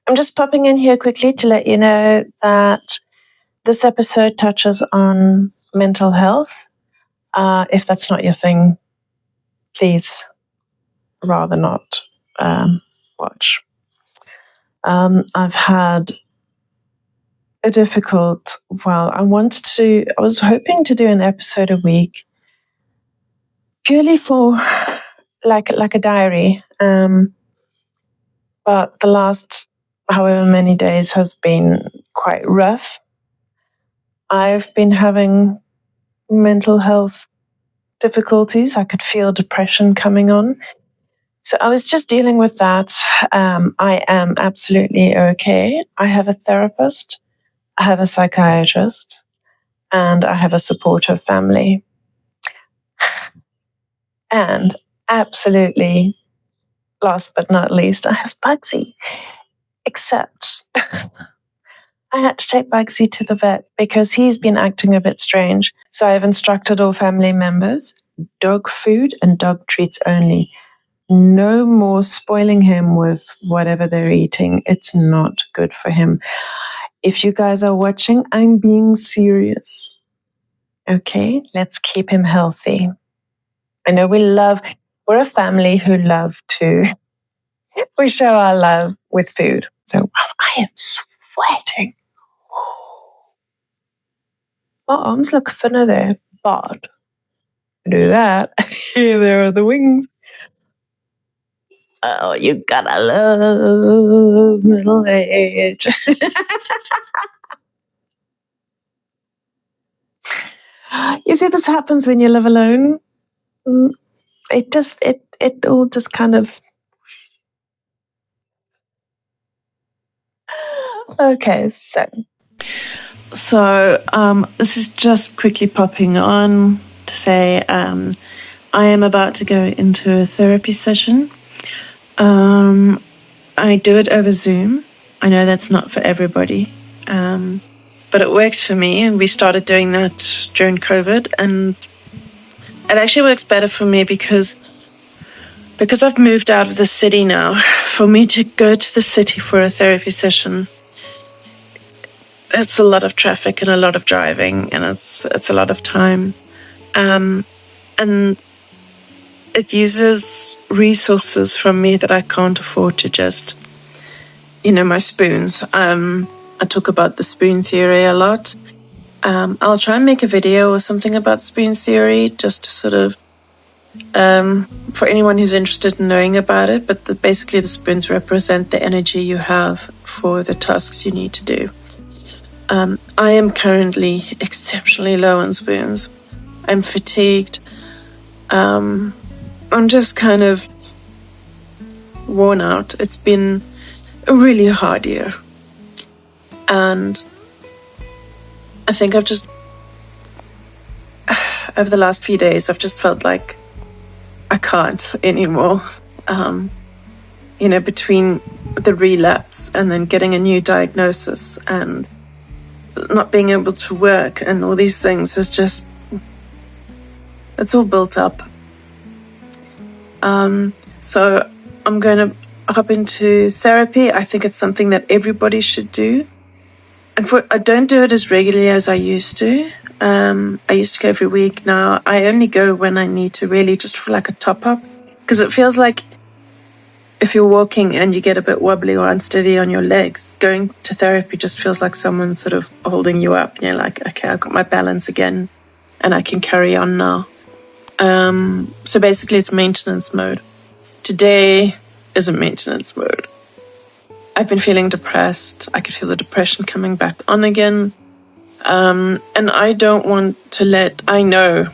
I'm just popping in here quickly to let you know that this episode touches on mental health. If that's not your thing, please rather not watch. I've had a difficult, I was hoping to do an episode a week purely for like a diary. But the last however many days has been quite rough. I've been having mental health difficulties. I could feel depression coming on. So I was just dealing with that. I am absolutely okay. I have a therapist, I have a psychiatrist, and I have a supportive family. And absolutely, last but not least, I have Bugsy. Except I had to take Bugsy to the vet because he's been acting a bit strange. So I've instructed all family members, dog food and dog treats only. No more spoiling him with whatever they're eating. It's not good for him. If you guys are watching, I'm being serious. Okay, let's keep him healthy. I know we're a family who love to, we show our love with food. So I am sweating. My arms look thinner there, but do that. There are the wings. Oh, you gotta love middle age. You see, this happens when you live alone. It all just kind of. Okay, so this is just quickly popping on to say I am about to go into a therapy session. I do it over Zoom. I know that's not for everybody, but it works for me. And we started doing that during COVID, and it actually works better for me because I've moved out of the city now. For me to go to the city for a therapy session, it's a lot of traffic and a lot of driving, and it's a lot of time, and it uses resources from me that I can't afford to just, my spoons. I talk about the spoon theory a lot. I'll try and make a video or something about spoon theory just to sort of, for anyone who's interested in knowing about it, but basically the spoons represent the energy you have for the tasks you need to do. I am currently exceptionally low on spoons. I'm fatigued. I'm just kind of worn out. It's been a really hard year. And I think I've just, over the last few days, I've just felt like I can't anymore. Between the relapse and then getting a new diagnosis and not being able to work and all these things is just, it's all built up. So I'm going to hop into therapy. I think it's something that everybody should do. And I don't do it as regularly as I used to. I used to go every week. Now I only go when I need to, really just for like a top up, because it feels like if you're walking and you get a bit wobbly or unsteady on your legs, going to therapy just feels like someone's sort of holding you up. And you're like, okay, I've got my balance again and I can carry on now. So basically it's maintenance mode. Today isn't maintenance mode. I've been feeling depressed. I could feel the depression coming back on again. And I don't want to I know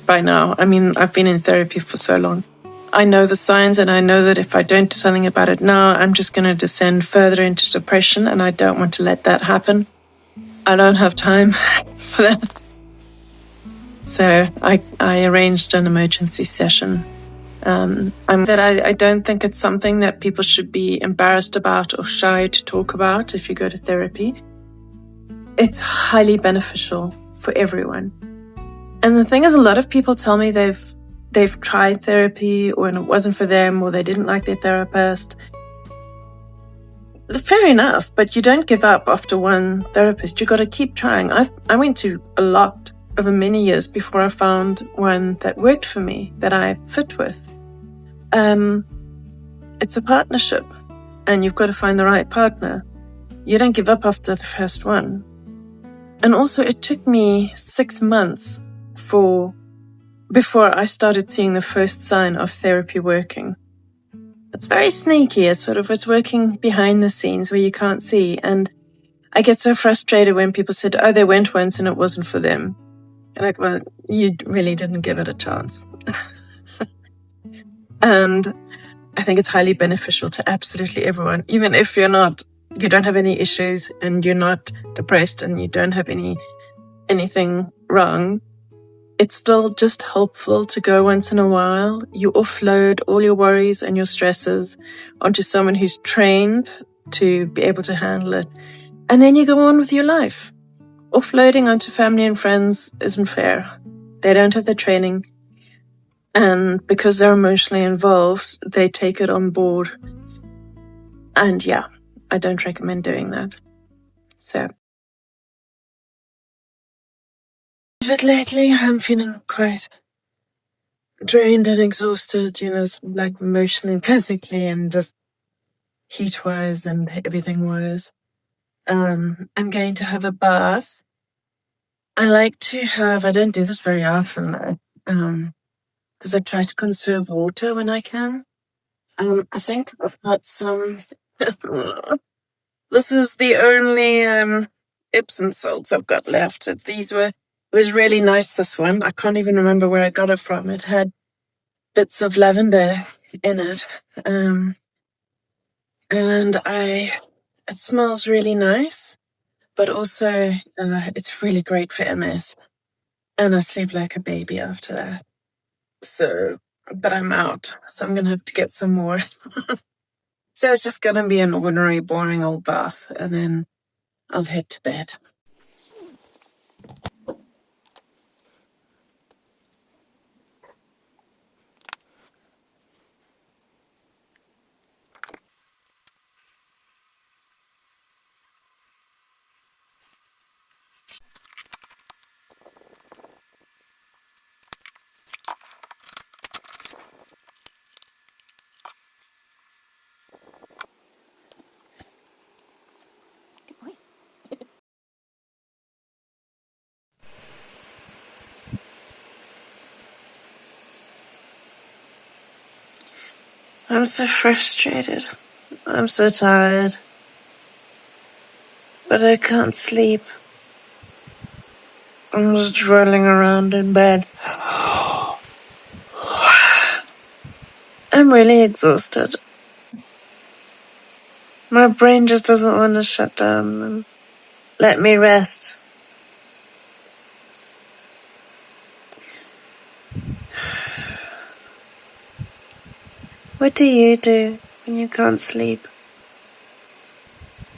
by now, I've been in therapy for so long. I know the signs, and I know that if I don't do something about it now, I'm just going to descend further into depression, and I don't want to let that happen. I don't have time for that. So I arranged an emergency session. I don't think it's something that people should be embarrassed about or shy to talk about if you go to therapy. It's highly beneficial for everyone. And the thing is, a lot of people tell me they've tried therapy and it wasn't for them, or they didn't like their therapist. fair enough, but you don't give up after one therapist. You got to keep trying. I went to a lot over many years before I found one that worked for me, that I fit with. It's a partnership, and you've got to find the right partner. You don't give up after the first one. And also, it took me 6 months before I started seeing the first sign of therapy working. It's very sneaky. It's working behind the scenes where you can't see. And I get so frustrated when people said, oh, they went once and it wasn't for them. And like, well, you really didn't give it a chance. And I think it's highly beneficial to absolutely everyone, even if you don't have any issues and you're not depressed and you don't have anything wrong. It's still just helpful to go once in a while. You offload all your worries and your stresses onto someone who's trained to be able to handle it. And then you go on with your life. Offloading onto family and friends isn't fair. They don't have the training. And because they're emotionally involved, they take it on board. And yeah, I don't recommend doing that. So, but lately I'm feeling quite drained and exhausted, like emotionally and physically and just heat-wise and everything-wise. I'm going to have a bath. I don't do this very often though, because I try to conserve water when I can. I think I've got some, this is the only Epsom salts I've got left. It was really nice, this one. I can't even remember where I got it from. It had bits of lavender in it. And it smells really nice, but also it's really great for MS. And I sleep like a baby after that. So, but I'm out, so I'm going to have to get some more. So it's just going to be an ordinary, boring old bath, and then I'll head to bed. I'm so frustrated. I'm so tired. But I can't sleep. I'm just rolling around in bed. I'm really exhausted. My brain just doesn't want to shut down and let me rest. What do you do when you can't sleep?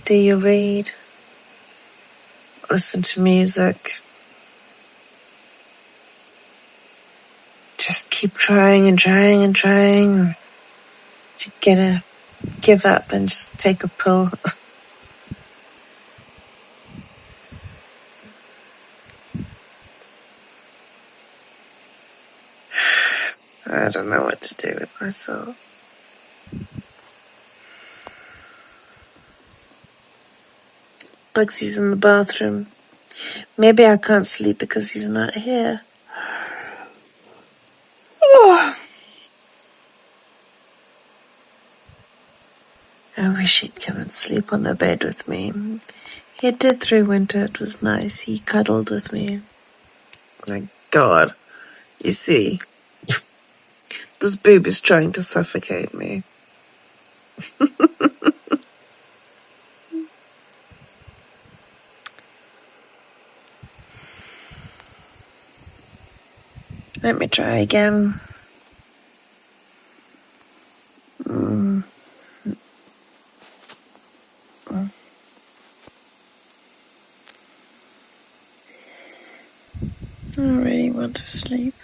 Do you read? Listen to music? Just keep trying and trying and trying? You gotta give up and just take a pill? I don't know what to do with myself. Bugsy's in the bathroom. Maybe I can't sleep because he's not here. Oh. I wish he'd come and sleep on the bed with me. He did through winter. It was nice. He cuddled with me. My God. You see, this boob is trying to suffocate me. Let me try again. I really want to sleep.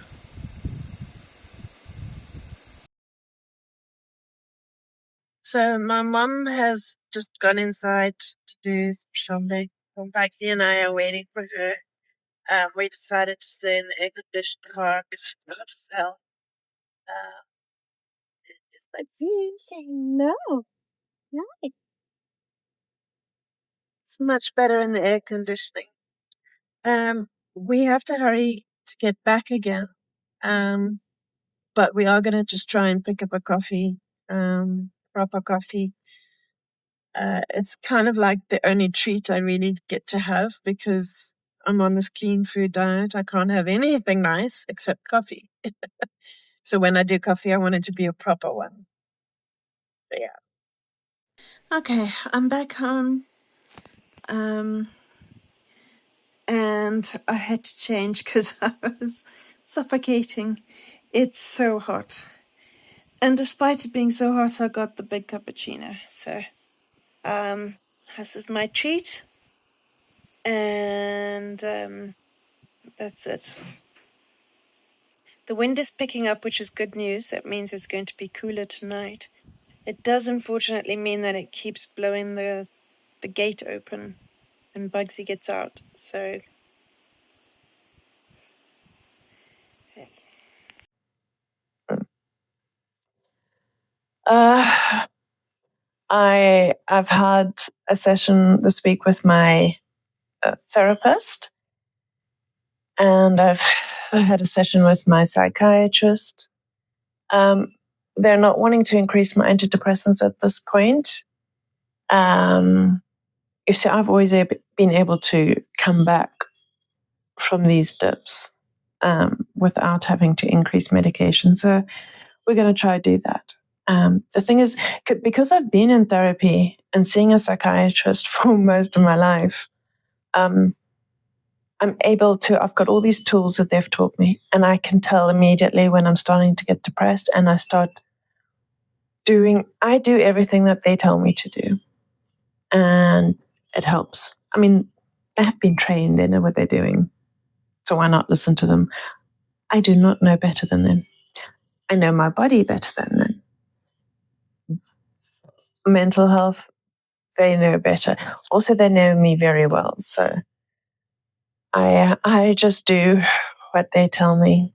So my mom has just gone inside to do some shopping. Baxi and I are waiting for her. We decided to stay in the air-conditioned car because it's hot as hell. It's like saying no. Right. It's much better in the air conditioning. We have to hurry to get back again. But we are going to just try and pick up a coffee, proper coffee. It's kind of like the only treat I really get to have because I'm on this clean food diet. I can't have anything nice except coffee. So when I do coffee, I want it to be a proper one. So yeah. Okay, I'm back home. And I had to change because I was suffocating. It's so hot. And despite it being so hot, I got the big cappuccino. So this is my treat. And that's it. The wind is picking up, which is good news. That means it's going to be cooler tonight. It does unfortunately mean that it keeps blowing the gate open and Bugsy gets out. So I've had a session this week with my therapist, and I've had a session with my psychiatrist. They're not wanting to increase my antidepressants at this point. You see, I've always been able to come back from these dips without having to increase medication. So we're going to try to do that. The thing is, because I've been in therapy and seeing a psychiatrist for most of my life, I'm able to, I've got all these tools that they've taught me, and I can tell immediately when I'm starting to get depressed, and I do everything that they tell me to do. And it helps. I mean, they have been trained, they know what they're doing. So why not listen to them? I do not know better than them. I know my body better than them. Mental health, they know better. Also, they know me very well. So I just do what they tell me.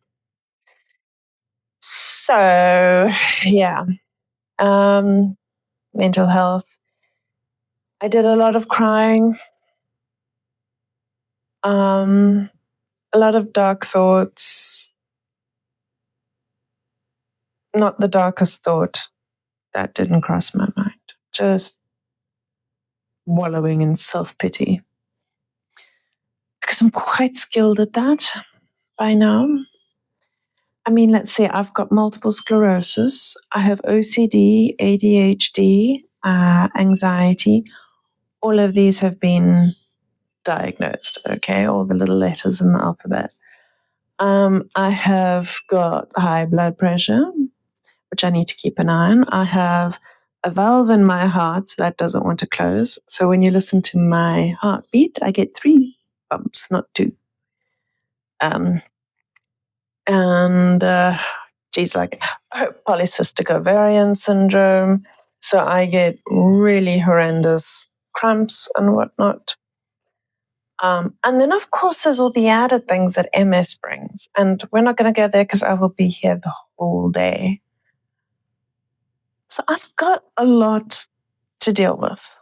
So, yeah. Mental health. I did a lot of crying. A lot of dark thoughts. Not the darkest thought that didn't cross my mind. Just wallowing in self-pity. Because I'm quite skilled at that by now. I mean, let's say I've got multiple sclerosis. I have OCD, ADHD, anxiety. All of these have been diagnosed, okay? All the little letters in the alphabet. I have got high blood pressure, which I need to keep an eye on. I have a valve in my heart that doesn't want to close. So when you listen to my heartbeat, I get 3 bumps, not 2. Like polycystic ovarian syndrome. So I get really horrendous cramps and whatnot. And then, of course, there's all the added things that MS brings. And we're not going to go there because I will be here the whole day. So I've got a lot to deal with.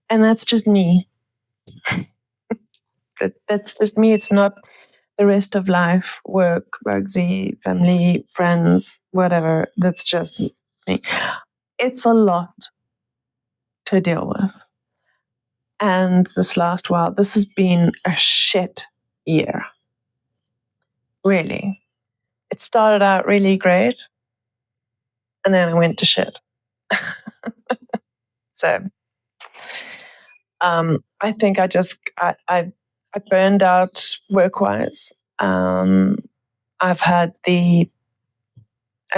And that's just me. That's just me. It's not the rest of life, work, Bugsy, family, friends, whatever. That's just me. It's a lot to deal with. And this last while, this has been a shit year. Really. It started out really great, and then it went to shit. So I think I burned out work-wise. I've had a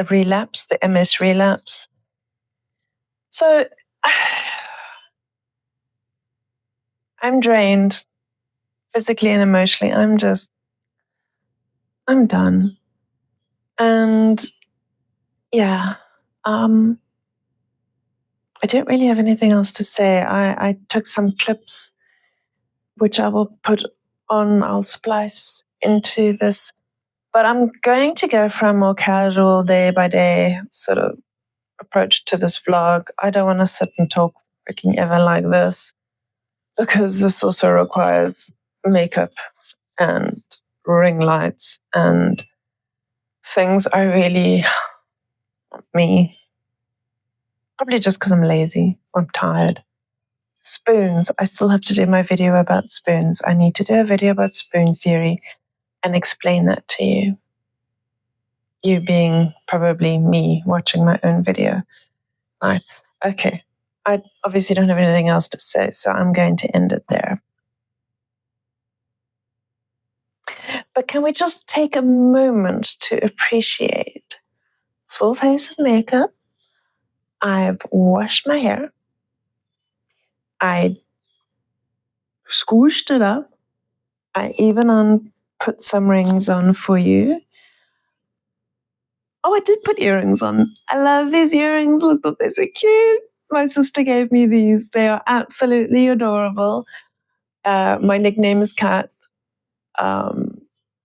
relapse, the MS relapse. So I'm drained physically and emotionally. I'm done. And yeah, I don't really have anything else to say. I took some clips, which I will put on, I'll splice into this. But I'm going to go for a more casual day by day sort of approach to this vlog. I don't want to sit and talk freaking ever like this, because this also requires makeup and ring lights and things I really, me, probably just because I'm lazy, I'm tired. Spoons, I still have to do my video about spoons. I need to do a video about spoon theory and explain that to you. You being probably me watching my own video. Right. Okay. I obviously don't have anything else to say, so I'm going to end it there. But can we just take a moment to appreciate full face of makeup? I've washed my hair. I squished it up. I even put some rings on for you. Oh, I did put earrings on. I love these earrings. Look, they're so cute. My sister gave me these. They are absolutely adorable. My nickname is Cat.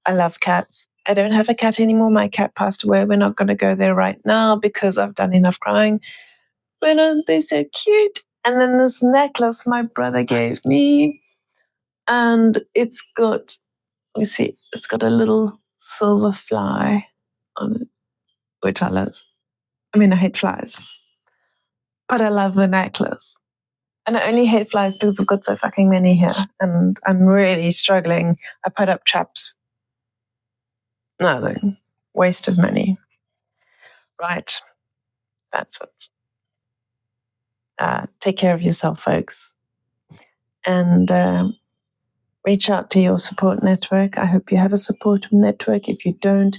I love cats. I don't have a cat anymore. My cat passed away. We're not going to go there right now because I've done enough crying. But aren't they so cute? And then this necklace my brother gave me. And it's got, let me see, it's got a little silver fly on it, which I love. I mean, I hate flies, but I love the necklace. And I only hate flies because I've got so fucking many here. And I'm really struggling. I put up traps. Nothing. Waste of money. Right. That's it. Take care of yourself, folks. And reach out to your support network. I hope you have a support network. If you don't,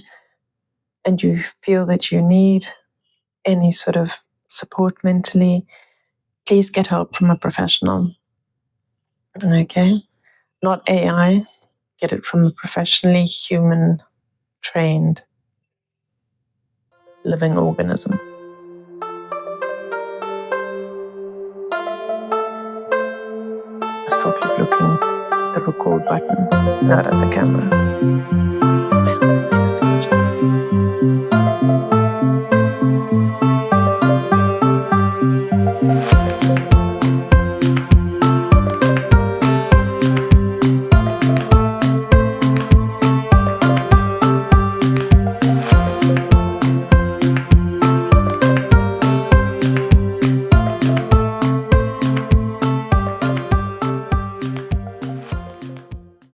and you feel that you need any sort of support mentally, please get help from a professional. Okay? Not AI. Get it from a professionally human trained living organism. I still keep looking at the record button, not at the camera.